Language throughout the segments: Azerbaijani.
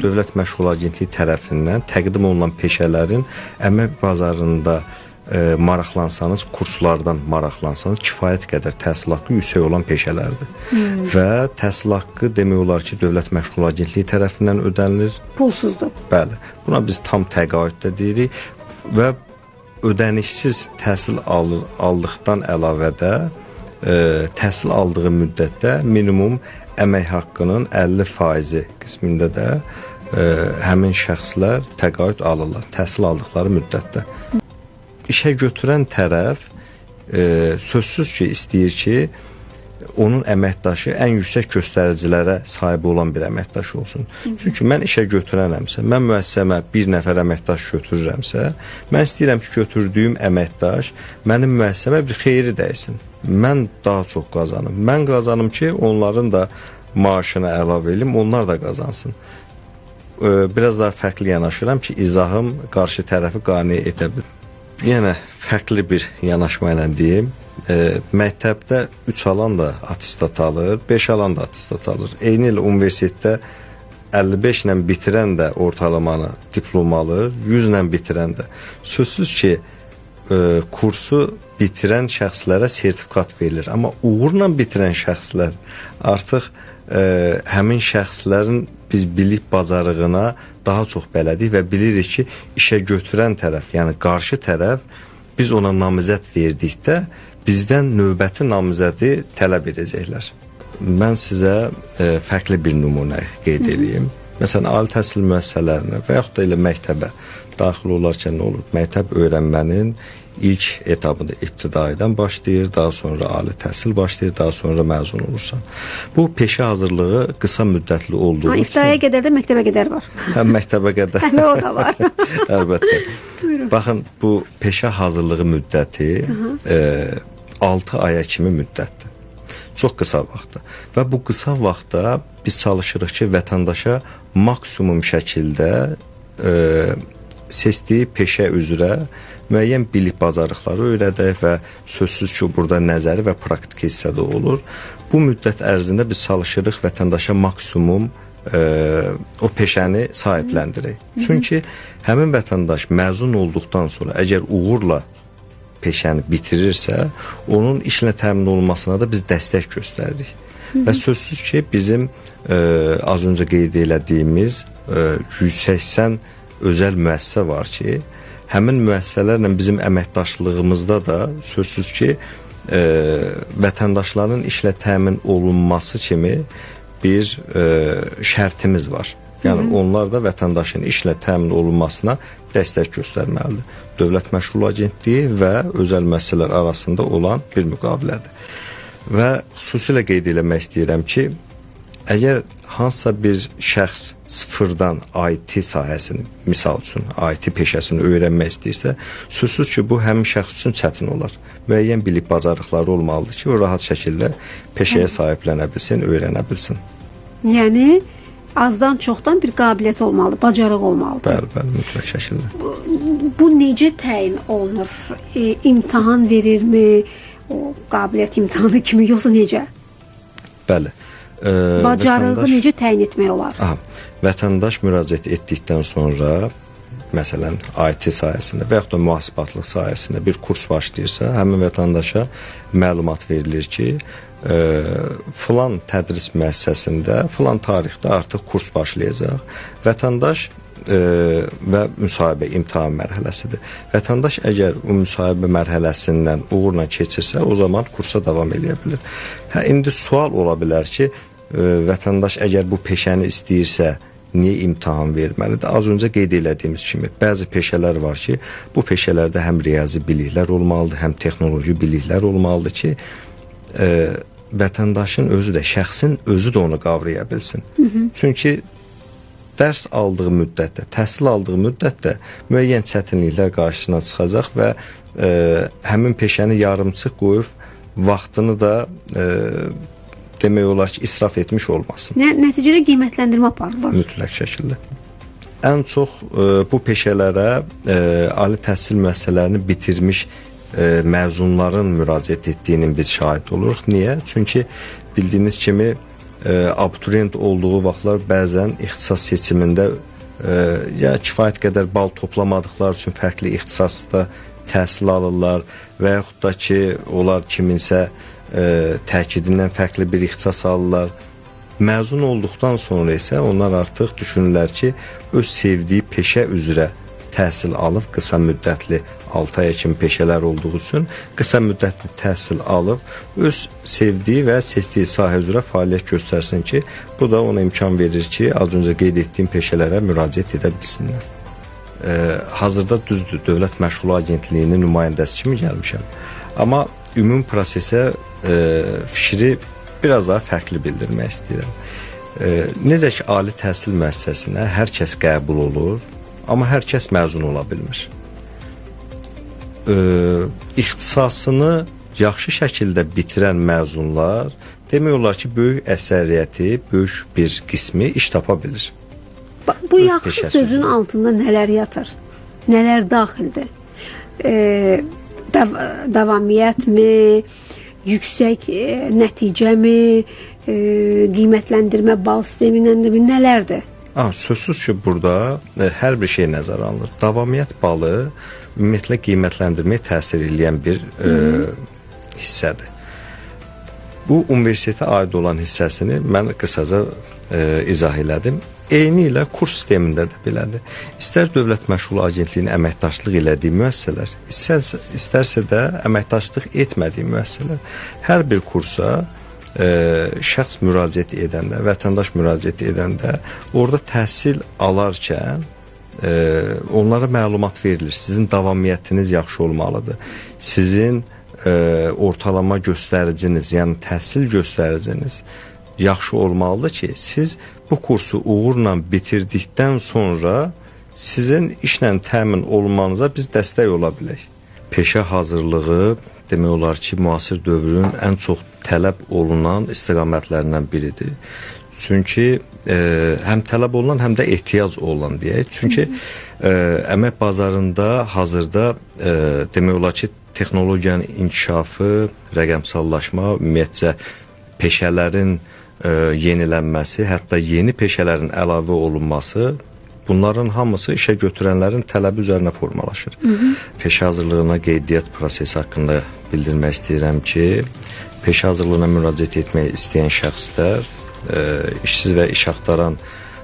Dövlət Məşğul Agentliyi tərəfindən təqdim olunan peşələrin əmək bazarında maraqlansanız, kurslardan maraqlansanız kifayət qədər təhsil haqqı yüksək olan peşələrdir. Və təhsil haqqı demək olar ki, Dövlət Məşğul Agentliyi tərəfindən ödənilir. Pulsuzdur. Bəli. Buna biz tam təqaüd də deyirik və ödənişsiz təhsil aldıqdan əlavədə təhsil aldığı müddətdə minimum əmək haqqının 50% qismində də həmin şəxslər təqaüd alırlar təhsil aldıqları müddətdə. İşə götürən tərəf sözsüz ki, istəyir ki, onun əməkdaşı ən yüksək göstəricilərə sahib olan bir əməkdaş olsun. Çünki mən işə götürənəmsə, mən müəssisəmə bir nəfər əməkdaş götürürəmsə, mən istəyirəm ki, götürdüyüm əməkdaş mənim müəssisəmə bir xeyri dəysin. Mən daha çox qazanım. Mən qazanım ki, onların da maaşını əlavə edim, onlar da qazansın. Biraz daha fərqli yanaşıram ki, izahım qarşı tərəfi qane edə bilir. Yenə fərqli bir yanaşma ilə deyim. Məktəbdə 3 alan da attestat alır, 5 alan da attestat alır. Eyni ilə universitetdə 55 ilə bitirən də ortalamanı diplom alır, 100 ilə bitirən də. Sözsüz ki, kursu bitirən şəxslərə sertifikat verilir. Amma uğurla bitirən şəxslər artıq həmin şəxslərin biz bilik bacarığına daha çox bələdik və bilirik ki, işə götürən tərəf, yəni qarşı tərəf biz ona namizəd verdikdə bizdən növbəti namizədi tələb edəcəklər. Mən sizə fərqli bir nümunə qeyd edeyim. Məsələn, ali təhsil müəssisələrinə və yaxud da elə məktəbə daxil olarkən nə olur? Məktəb öyrənmənin ilk etabında ibtidaidən başlayır, daha sonra ali təhsil başlayır, daha sonra məzun olursan. Bu peşə hazırlığı qısa müddətli olduğu üçün... İbtidaiyə qədər də məktəbə qədər var. Həm məktəbə qədər. Həm o da var. Əlbəttə. Baxın, bu peşə hazırlığı müddəti 6 aya kimi müddətdir. Çox qısa vaxtdır. Və bu qısa vaxtda biz çalışırıq ki, vətəndaşa maksimum şəkildə seçdiyi peşə üzrə müəyyən bilik bacarıqları öyrədək və sözsüz ki, burada nəzəri və praktiki hissədə olur. Bu müddət ərzində biz çalışırıq vətəndaşa maksimum o peşəni sahibləndirək. Çünki həmin vətəndaş məzun olduqdan sonra əgər uğurla peşəni bitirirsə, onun işlə təmin olunmasına da biz dəstək göstəririk. Və sözsüz ki, bizim az öncə qeyd elədiyimiz 180 özəl müəssisə var ki, həmin müəssisələrlə bizim əməkdaşlığımızda da sözsüz ki, vətəndaşların işlə təmin olunması kimi bir şərtimiz var. Yəni, onlar da vətəndaşın işlə təmin olunmasına dəstək göstərməlidir. Dövlət Məşğul Agentliyi və özəl müəssisələr arasında olan bir müqavilədir. Və xüsusilə qeyd eləmək istəyirəm ki, əgər hansısa bir şəxs sıfırdan IT sahəsini, misal üçün IT peşəsini öyrənmək istəyirsə, sözsüz ki, bu həmin şəxs üçün çətin olar. Müəyyən bilik bacarıqları olmalıdır ki, o rahat şəkildə peşəyə sahiblənə bilsin, öyrənə bilsin. Yəni, azdan çoxdan bir qabiliyyət olmalı, bacarıq olmalıdır. Bəli, mütləq şəkildə. Bu necə təyin olunur? İmtahan verirmi? O qabiliyyət imtahanı kimi, yoxsa necə? Bəli. Bacarığı necə təyin etmək olar? Vətəndaş müraciət etdikdən sonra, məsələn, IT sahəsində və yaxud da mühasibatlıq sahəsində bir kurs başlayırsa, həmin vətəndaşa məlumat verilir ki, filan tədris müəssisəsində, filan tarixdə artıq kurs başlayacaq. Vətəndaş və müsahibə imtahan mərhələsidir. Vətəndaş əgər o müsahibə mərhələsindən uğurla keçirsə, o zaman kursa davam edə bilir. İndi sual ola bilər ki, vətəndaş əgər bu peşəni istəyirsə, niyə imtahan verməlidir? Az öncə qeyd elədiyimiz kimi, bəzi peşələr var ki, bu peşələrdə həm riyazi biliklər olmalıdır, həm texnoloji biliklər olmalıdır ki, vətəndaşın özü də, şəxsin özü də onu qavraya bilsin. Çünki dərs aldığı müddətdə, təhsil aldığı müddətdə müəyyən çətinliklər qarşısına çıxacaq və həmin peşəni yarımçıq qoyub vaxtını da demək olar ki, israf etmiş olmasın. Nəticədə qiymətləndirmə aparılır. Mütləq şəkildə. Ən çox bu peşələrə ali təhsil müəssisələrini bitirmiş məzunların müraciət etdiyinin biz şahid oluruq. Niyə? Çünki bildiyiniz kimi abituriyent olduğu vaxtlar bəzən ixtisas seçimində ya kifayət qədər bal toplamadıqları üçün fərqli ixtisasda təhsil alırlar və yaxud da ki, onlar kiminsə təkidindən fərqli bir ixtisas alırlar. Məzun olduqdan sonra isə onlar artıq düşünürlər ki, öz sevdiyi peşə üzrə təhsil alıb, qısa müddətli 6 aya kimi peşələr olduğu üçün qısa müddətli təhsil alıb, öz sevdiyi və seçdiyi sahə üzrə fəaliyyət göstərsin ki, bu da ona imkan verir ki, az öncə qeyd etdiyim peşələrə müraciət edə bilsinlər. Hazırda düzdür, Dövlət Məşğulluq Agentliyinin nümayəndəsi kimi gəlmişəm. Amma ümumi prosesə fikri biraz daha fərqli bildirmək istəyirəm. Necə ki, ali təhsil müəssisəsinə hər kəs qəbul olur, amma hər kəs məzun ola bilmir. İxtisasını yaxşı şəkildə bitirən məzunlar demək olar ki, böyük əksəriyyəti, böyük bir qismi iş tapa bilir. Bu yaxşı sözün altında nələr yatır? Nələr daxildir? Davamiyyətmi, yüksək nəticəmi, qiymətləndirmə bal sisteminəndirmi, nələrdir? Sözsüz ki, burada hər bir şey nəzərə alınır. Davamiyyət balı ümumiyyətlə qiymətləndirməyə təsir edən bir hissədir. Bu, universitetə aid olan hissəsini mən qısaca izah elədim. Eyni ilə kurs sistemində də belədir. İstər Dövlət Məşğulluq Agentliyinin əməkdaşlıq elədiyi müəssisələr, istərsə də əməkdaşlıq etmədiyi müəssisələr hər bir kursa şəxs müraciət edəndə, vətəndaş müraciət edəndə orada təhsil alarkən onlara məlumat verilir. Sizin davamiyyətiniz yaxşı olmalıdır. Sizin ortalama göstəriciniz, yəni təhsil göstəriciniz yaxşı olmalıdır ki, siz bu kursu uğurla bitirdikdən sonra sizin işlə təmin olmanıza biz dəstək ola bilək. Peşə hazırlığı demək olar ki, müasir dövrün ən çox tələb olunan istiqamətlərindən biridir. Çünki həm tələb olunan, həm də ehtiyac olunan deyək. Çünki əmək bazarında hazırda demək olar ki, texnologiyanın inkişafı, rəqəmsallaşma, ümumiyyətcə peşələrin yenilənməsi, hətta yeni peşələrin əlavə olunması, bunların hamısı işə götürənlərin tələbi üzərinə formalaşır. Peşə hazırlığına qeydiyyat prosesi haqqında bildirmək istəyirəm ki, peşə hazırlığına müraciət etmək istəyən şəxslər işsiz və iş axtaran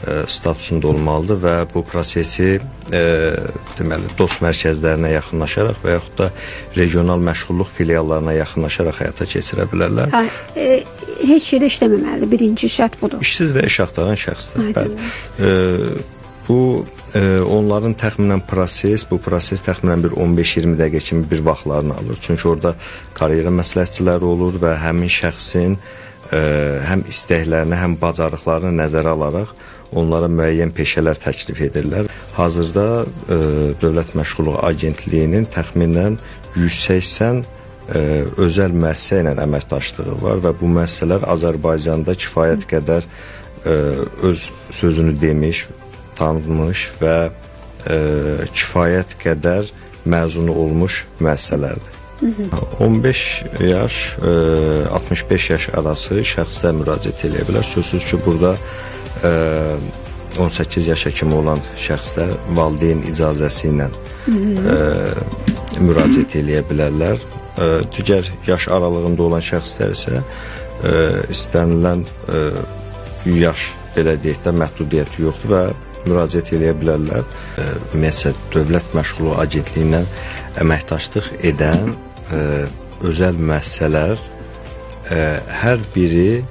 statusunda olmalıdır və bu prosesi deməli, dost mərkəzlərinə yaxınlaşaraq və yaxud da regional məşğulluq filiallarına yaxınlaşaraq həyata keçirə bilərlər. Heç yerdə işləməməlidir, birinci şərt budur. İşsiz və iş axtaran şəxslər. Bəli. Bu onların təxminən bu proses təxminən bir 15-20 dəqiqə kimi bir vaxtlarını alır. Çünki orada karyera məsləhətçiləri olur və həmin şəxsin həm istəklərini, həm bacarıqlarını nəzərə alaraq onlara müəyyən peşələr təklif edirlər. Hazırda Dövlət Məşğulluq Agentliyinin təxminən 180 özəl müəssisə ilə əməkdaşlığı var və bu müəssisələr Azərbaycanda kifayət qədər öz sözünü demiş, tanınmış və kifayət qədər məzunu olmuş müəssisələrdir. 15 yaş, 65 yaş arası şəxslər müraciət edə bilər. Sözsüz ki, burada 18 yaşa kimi olan şəxslər valideyn icazəsi ilə müraciət edə bilərlər. Digər yaş aralığında olan şəxslər isə istənilən yaş, belə deyək də, məhdudiyyəti yoxdur və müraciət edə bilərlər. Ümumiyyətlə, Dövlət Məşğulluq Agentliyi ilə əməkdaşlıq edən özəl müəssisələr hər biri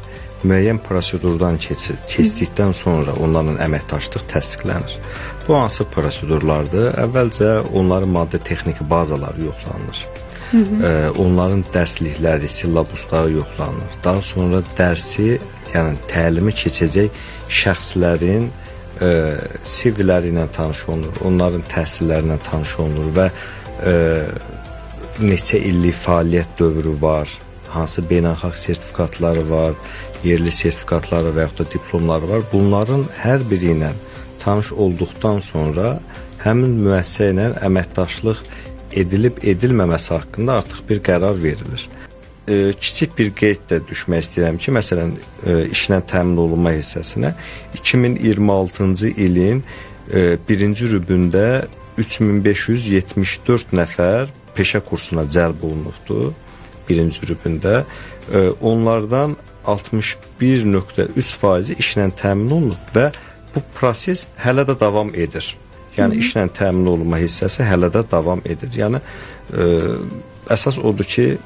müəyyən prosedurdan keçdikdən sonra onların əməkdaşlıq təsdiqlənir. Bu hansı prosedurlardır? Əvvəlcə onların maddi-texniki bazaları yoxlanılır. Onların dərslikləri, sillabusları yoxlanılır. Daha sonra dərsi, yəni təlimi keçəcək şəxslərin CV-ləri ilə tanış olunur, onların təhsillərindən tanış olunur və neçə illik fəaliyyət dövrü var, hansı beynəlxalq sertifikatları var, yerli sertifikatları və yaxud da diplomları var. Bunların hər biri ilə tanış olduqdan sonra həmin müəssisə ilə əməkdaşlıq edilib-edilməməsi haqqında artıq bir qərar verilir. kiçik bir qeyd də düşmək istəyirəm ki, məsələn, işlə təmin olunma hissəsinə 2026-cı ilin birinci rübündə 3574 nəfər peşə kursuna cəlb olunubdur birinci rübündə. Onlardan 61,3% işlə təmin olunub və bu proses hələ də davam edir. Yəni işlə təmin olunma hissəsi hələ də davam edir. Yəni əsas odur ki,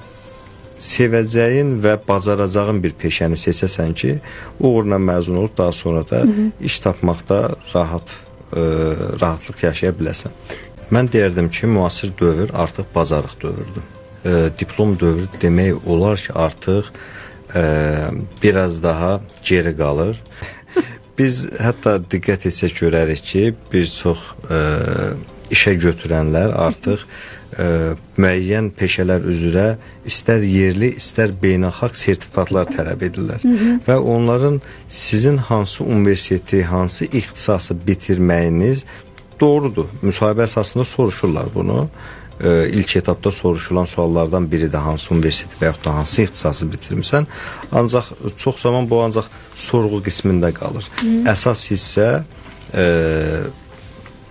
sevəcəyin və bacaracağın bir peşəni seçəsən ki, uğurla məzun olub daha sonra da iş tapmaqda rahatlıq yaşaya biləsən. Mən deyərdim ki, müasir dövr artıq bacarıq dövrüdür. Diplom dövrü demək olar ki, artıq biraz daha geri qalır. Biz hətta diqqət etsək görərik ki, bir çox işə götürənlər artıq müəyyən peşələr üzrə istər yerli, istər beynəlxalq sertifikatlar tələb edirlər. Və onların sizin hansı universiteti, hansı ixtisası bitirməyiniz doğrudur. Müsahibə əsasında soruşurlar bunu. İlk etapda soruşulan suallardan biri də hansı universiteti və yaxud da hansı ixtisası bitirmisən. Ancaq çox zaman bu ancaq sorğu qismində qalır. Əsas hissə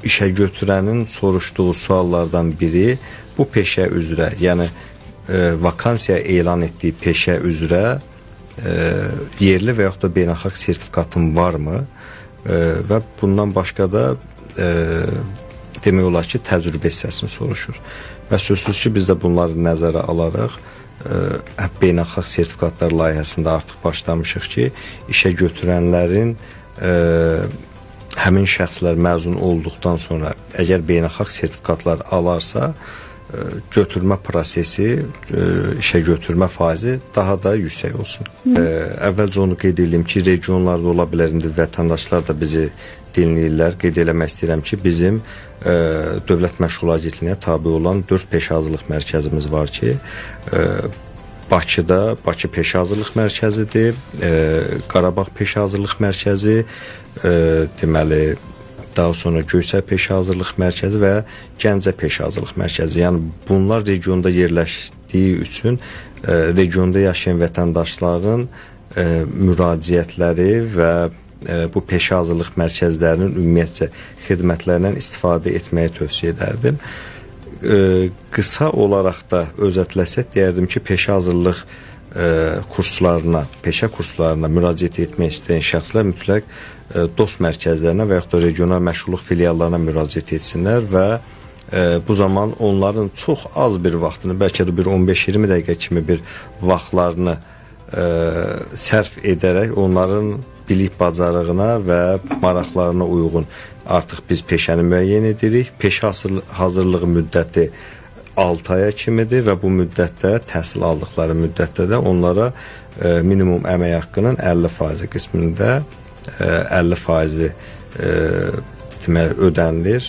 işə götürənin soruşduğu suallardan biri bu peşə üzrə, yəni vakansiya elan etdiyi peşə üzrə yerli və yaxud da beynəlxalq sertifikatın varmı? Və bundan başqa da demək olar ki, təcrübə hissəsini soruşur. Və sözsüz ki, biz də bunları nəzərə alaraq beynəlxalq sertifikatlar layihəsində artıq başlamışıq ki, işə götürənlərin həmin şəxslər məzun olduqdan sonra əgər beynəlxalq sertifikatlar alarsa, götürmə prosesi, işə götürmə faizi daha da yüksək olsun. Əvvəlcə onu qeyd edeyim ki, regionlarda ola bilər, indi vətəndaşlar da bizi dinləyirlər. Qeyd eləmək istəyirəm ki, bizim Dövlət Məşğul Agentliyinə tabi olan 4 peşə hazırlıq mərkəzimiz var ki, Bakıda Bakı Peşə Hazırlıq Mərkəzidir, Qarabağ Peşə Hazırlıq Mərkəzi, deməli, daha sonra Göyçay Peşə Hazırlıq Mərkəzi və Gəncə Peşə Hazırlıq Mərkəzi. Yəni bunlar regionda yerləşdiyi üçün regionda yaşayan vətəndaşların müraciətləri və bu peşə hazırlıq mərkəzlərinin ümumiyyətcə xidmətlərindən istifadə etməyi tövsiyə edərdim. Qısa olaraq da özətləsək, deyərdim ki, peşə hazırlıq kurslarına, peşə kurslarına müraciət etmək istəyən şəxslər mütləq dost mərkəzlərinə və yaxud da regional məşğulluq filiallarına müraciət etsinlər və bu zaman onların çox az bir vaxtını, bəlkə də bir 15-20 dəqiqə kimi bir vaxtlarını sərf edərək onların bilik bacarığına və maraqlarına uyğun artıq biz peşəni müəyyən edirik. Peşə hazırlığı müddəti 6 aya kimidir və bu müddətdə, təhsil aldıqları müddətdə də onlara minimum əmək haqqının 50% qismində 50% deməli ödənilir.